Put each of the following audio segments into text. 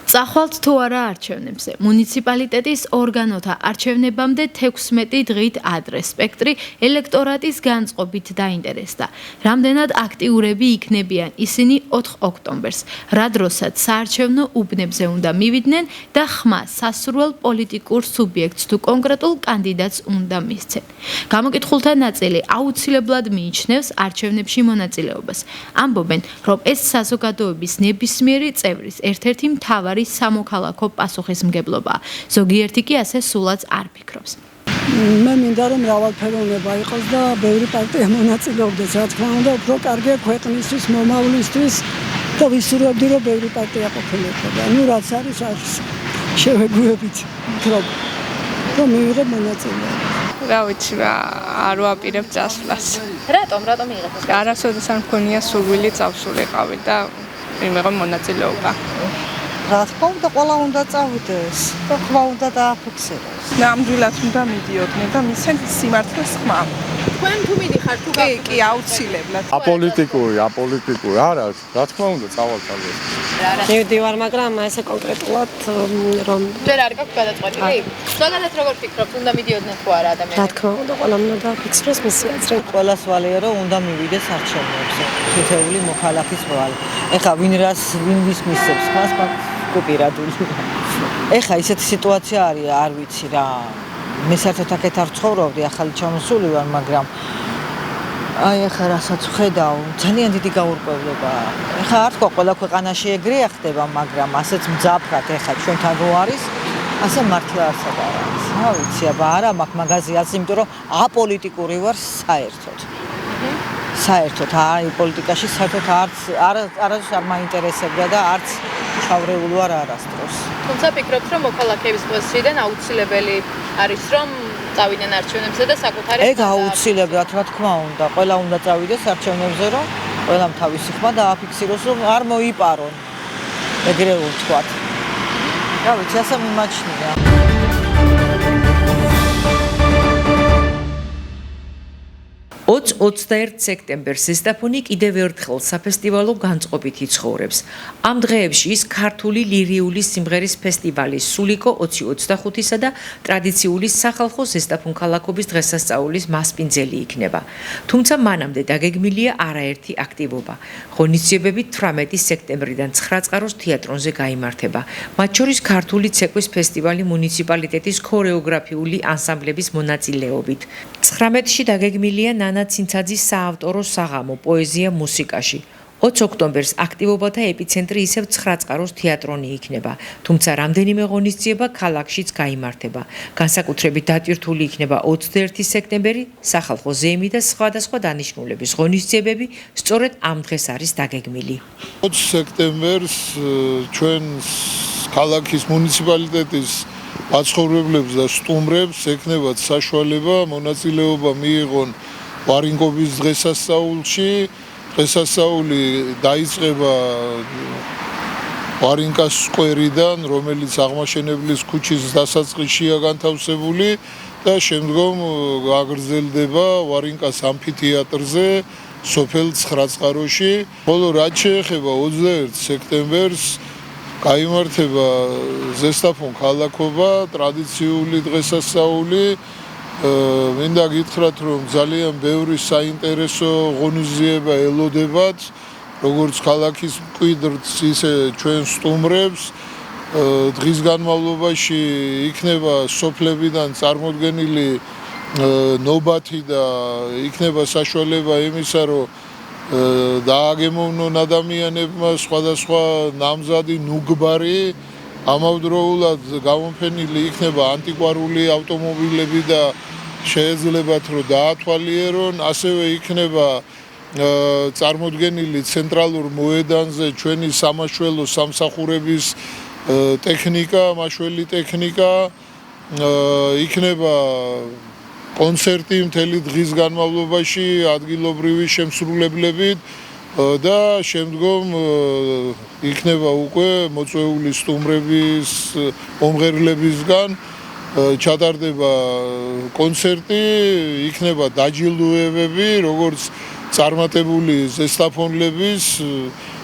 წახვალთ თუ არა არჩევნებზე. მუნიციპალიტეტის ორგანოთა არჩევნებამდე 16 დღით ადრე სპექტრი ელექტორატის განწყობით დაინტერესდა. რამდენად აქტიურები იქნებიან ისინი 4 ოქტომბერს, რა დროსაც საარჩევნო უბნებზე უნდა მივიდნენ და ხმა სასურველ პოლიტიკურ სუბიექტს თუ კონკრეტულ კანდიდატს უნდა მისცენ. გამოკითხულთა ნაწილი აუცილებლად მიიჩნევს არჩევნებში მონაწილეობას. ამბობენ, რომ ეს საზოგადოების ნებისმიერი წევრის ერთ-ერთი მთავარი სამოქალაქო პასუხისმგებლობაა. ზოგიერთი კი ასე სულაც არ ფიქრობს. მე მინდა რომ მრავალფეროვნება იყოს და ბევრი პარტია მონაწილეობდეს, რა თქმა უნდა, უფრო კარგია ქვეყნისთვის, მომავლისთვის და ვისურვებდი რომ ბევრი პარტია ყოფილიყო. ნუ რაც არის შევეგუებით, რომ მივიღებ მონაწილეობა. რა ვიცი რა, არ ვაპირებ წასვლას. რატომ იღებ? არასოდეს არ მქონია სურვილი წავსულიყავი და ვიმეღო მონაწილეობა. რა თქმა უნდა, ყველა უნდა წავიდეს და ხმა უნდა დააფიქსიროს. ნამდვილად უნდა მიდიოდნენ და მისცენ სიმართლეს ხმა. თქვენ თუ მიდიხართ თუ კი, აუცილებლად. აპოლიტიკური არა, რა თქმა უნდა, წავალ თავზე. მივდივარ, მაგრამ ესე კონკრეტულად რომ ვერ არ გაქვს გადაწყვეტილი? ზოგადად როგორ ფიქრობთ, უნდა მიდიოდნენ თუ არა ადამიანები? რა თქმა უნდა, ყველა უნდა დააფიქსიროს მისი აზრი. ყველას ვალია რომ უნდა მივიდეს არჩევნებზე. თითოეული მოქალაქის ვალ. ეხლა ვინ ვის მისცემს ხმას, კოპირადული. ეხლა ისეთი სიტუაცია არის, არ ვიცი რა. მე საერთოდ აქეთ არ ცხოვრობდი, ახალი ჩამოსული ვარ, მაგრამ აი ახლა რასაც ვხედავ, ძალიან დიდი გაურკვევლობაა. ეხლა არ თქვა ყველა ქვეყანაში ეგრეა ხდება, მაგრამ ასეც მძაფრად ეხლა ჩვენთან რო არის, ასე მართლა არსად არ არის. რა ვიცი, აბა არა მაქვს მაგაზი აზრი, იმიტომ რომ აპოლიტიკური ვარ საერთოდ. საერთოდ აი პოლიტიკაში საერთოდ არც არ მაინტერესებდა და არც ჩავრეული ვარ არასდროს. თუმცა ფიქრობთ, რომ მოქალაქეების პოზიციიდან აუცილებელი არის, რომ წავიდნენ არჩევნებზე და საკუთარი ეგ აუცილებლად, რა თქმა უნდა, ყველა უნდა წავიდეს არჩევნებზე, რომ ყველამ თავისი ხმა დააფიქსიროს, რომ არ მოიპარონ. ეგრე ვთქვათ. რა ვიცი, ასე მიმაჩნია. 21 სექტემბერს ზესტაფონი კიდევ ერთხელ საფესტივალო განწყობით იცხოვრებს. ამ დღეებში ის ქართული ლირიული სიმღერის ფესტივალის სულიკო 2025-ისა და ტრადიციული სახალხო ზესტაფონ ქალაქობის დღესასწაულის მასპინძელი იქნება. თუმცა მანამდე დაგეგმილია არაერთი აქტივობა. ღონისძიებები 18 სექტემბრიდან 9 წყაროს თეატრონზე გაიმართება. მათ შორის ქართული ცეკვის ფესტივალი მუნიციპალიტეტის ქორეოგრაფიული ანსამბლების მონაწილეობით. 19-ში დაგეგმილია ნანა ცინცაძის საავტორო საღამო პოეზია მუსიკაში. 20 ოქტომბერს აქტივობათა ეპიცენტრი ისევ 9 წყაროს თეატრონი იქნება, თუმცა რამდენიმე ღონისძიება ქალაქშიც გაიმართება. განსაკუთრებით დატვირთული იქნება 21 სექტემბერი, სახალხო ზეიმი და სხვადასხვა დანიშნულების ღონისძიებები სწორედ ამ დღეს არის დაგეგმილი. 20 სექტემბერს ჩვენ ქალაქის მუნიციპალიტეტის მაცხოვრებლებს და სტუმრებს ექნებათ საშუალება მონაწილეობა მიიღონ ვარინკობის დღესასწაულში. დღესასწაული დაიწყება ვარინკას სკვერიდან, რომელიც აღმაშენებლის ქუჩის დასაწყისშია განთავსებული და შემდგომ გაგრძელდება ვარინკას ამფითეატრზე, სოფელ 9 წყაროში. ხოლო რაც შეეხება 21 სექტემბერს გაიმართება ზესტაფონ ქალაქობა, ტრადიციული დღესასწაული. მინდა გითხრათ, რომ ძალიან ბევრი საინტერესო ღონისძიება ელოდებათ, როგორც ქალაქის მკვიდრს, ისე ჩვენ სტუმრებს. დღის განმავლობაში იქნება სოფლებიდან წარმოდგენილი ნობათი და იქნება საშუალება იმისა, რომ დააგემოვნონ ადამიანებმა სხვადასხვა ნამზადი ნუგბარი. ამავდროულად გამოფენილი იქნება ანტიკვარული ავტომობილები და შეეძლებათ რომ დაათვალიერონ, ასევე იქნება წარმოდგენილი ცენტრალურ მოედანზე ჩვენი სამაშველო სამსახურების ტექნიკა, მაშველი ტექნიკა, იქნება კონცერტი მთელი დღის განმავლობაში ადგილობრივი შემსრულებლებით და შემდგომ იქნება უკვე მოწვეული სტუმრების მომღერლებისგან ჩატარდება კონცერტი, იქნება დაჯილდოებები, როგორც წარმატებული ზესტაფონლების,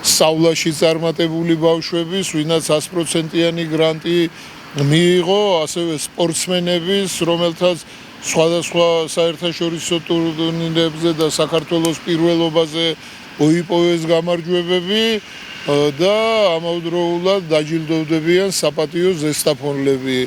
სწავლაში წარმატებული ბავშვების, ვინაც 100%-იანი გრანტი მიიღო, ასევე სპორტსმენების, რომელთაც სხვადასხვა საერთაშორისო ტურნირებზე და საქართველოს პირველობაზე მოიპოვეს გამარჯვებები და ამავდროულად დაჯილდოვდებიან საპატიო ზესტაფონლები.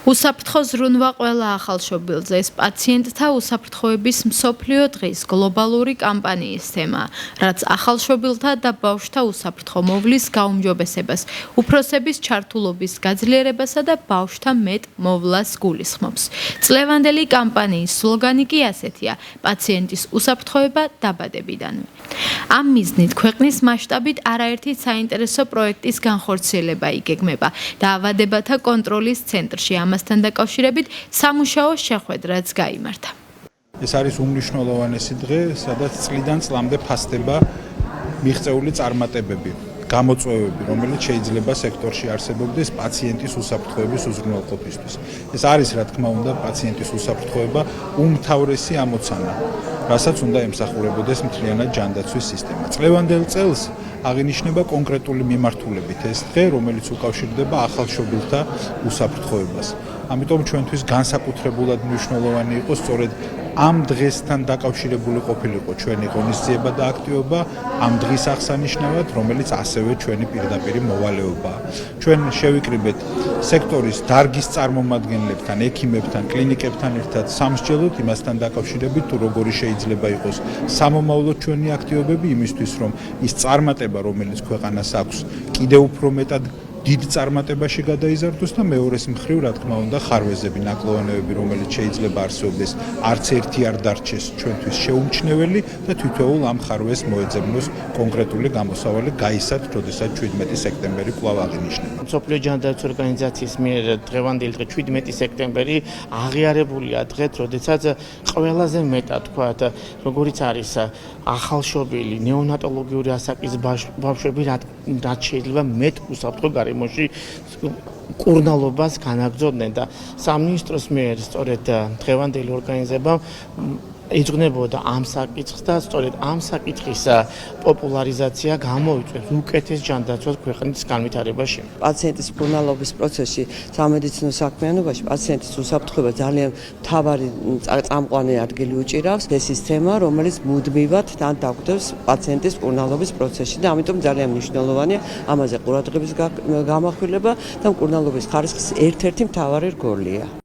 უსაფრთხო ზრუნვა ყველა ახალშობილზე ეს პაციენტთა უსაფრთხოების მსოფლიო დღის გლობალური კამპანიის თემაა, რაც ახალშობილთა და ბავშვთა უსაფრთხო მოვლის გაუმჯობესებას, უფროსების ჩართულობის გაძლიერებასა და ბავშვთა მეტ მოვლას გულისხმობს. წლევანდელი კამპანიის სლოგანი კი ასეთია: პაციენტის უსაფრთხოება დაბადებიდანვე. ამ მიზნით ქვეყნის მასშტაბით არაერთი საინტერესო პროექტის განხორციელება იგეგმება და ავადებათა კონტროლის ცენტრში ამასთან დაკავშირებით სამუშაო შეხვედრაც გაიმართა. ეს არის უმნიშვნელოვანესი დღე, სადაც წლიდან წლამდე ფასდება მიღწეული წარმატებები, გამოწვევები, რომელიც შეიძლება სექტორში არსებობდეს პაციენტის უსაფრთხოების უზრუნველყოფისთვის. ეს არის, რა თქმა უნდა, პაციენტის უსაფრთხოება უმთავრესი ამოცანა, რასაც უნდა ემსახურებოდეს მთლიანად ჯანდაცვის სისტემა. წლევანდელ წელს აღინიშნება კონკრეტული მიმართულებით ეს დღე, რომელიც უკავშირდება ახალშობილთა უსაფრთხოებას. ამიტომ ჩვენთვის განსაკუთრებულად მნიშვნელოვანი იყო სწორედ ამ დღესთან დაკავშირებული ყოფილიყო ჩვენი ღონისძიება და აქტივობა ამ დღის აღსანიშნავად, რომელიც ასევე ჩვენი პირდაპირი მოვალეობაა. ჩვენ შევიკრიბეთ სექტორის დარგის წარმომადგენლებთან, ექიმებთან, კლინიკებთან ერთად სამსჯელოდ იმასთან დაკავშირებით, თუ როგორი შეიძლება იყოს სამომავლოდ ჩვენი აქტივობები იმისთვის, რომ ის წარმატება, რომელიც ქვეყანას აქვს, კიდევ უფრო მეტად დიდ წარმატებაში გადაიზარდოს და მეორეს მხრივ, რა თქმა უნდა, ხარვეზები, ნაკლოვანებები, რომელიც შეიძლება არსებობდეს, არც ერთი არ დარჩეს ჩვენთვის შეუმჩნეველი და თითოეულ ამ ხარვეს მოეძებნოს კონკრეტული გამოსავალი გაისად, როდესაც 17 სექტემბერი კვლავ აღინიშნება. მსოფლიო ჯანდაცვის ორგანიზაციის მიერ დღევანდელი დღე 17 სექტემბერი აღიარებულია დღედ, როდესაც ყველაზე მეტად თქვათ, როგორიც არის ახალშობილი, ნეონატოლოგიური ასაკის ბავშვები, რაც შეიძლება მეტ უსაფრთხო გარემოში კურნალობას განაგრძობდნენ და სამინისტროს მიერ სწორედ დღევანდელი ორგანიზება ეძღვნებოდა ამ საკითხს და სწორედ ამ საკითხის პოპულარიზაცია გამოიწვევს უკეთეს ჯანდაცვას ქვეყნის განვითარებაში. პაციენტის კურნალობის პროცესში სამედიცინო საქმიანობაში პაციენტის უსაფრთხოება ძალიან მთავარი წამყვანი ადგილი უჭირავს. ეს ის თემა, რომელიც მუდმივად თან დაგვდევს პაციენტის კურნალობის პროცესში და ამიტომ ძალიან მნიშვნელოვანია ამაზე ყურადღების გამახვილება და მკურნალობის ხარისხის ერთ-ერთი მთავარი რგოლია.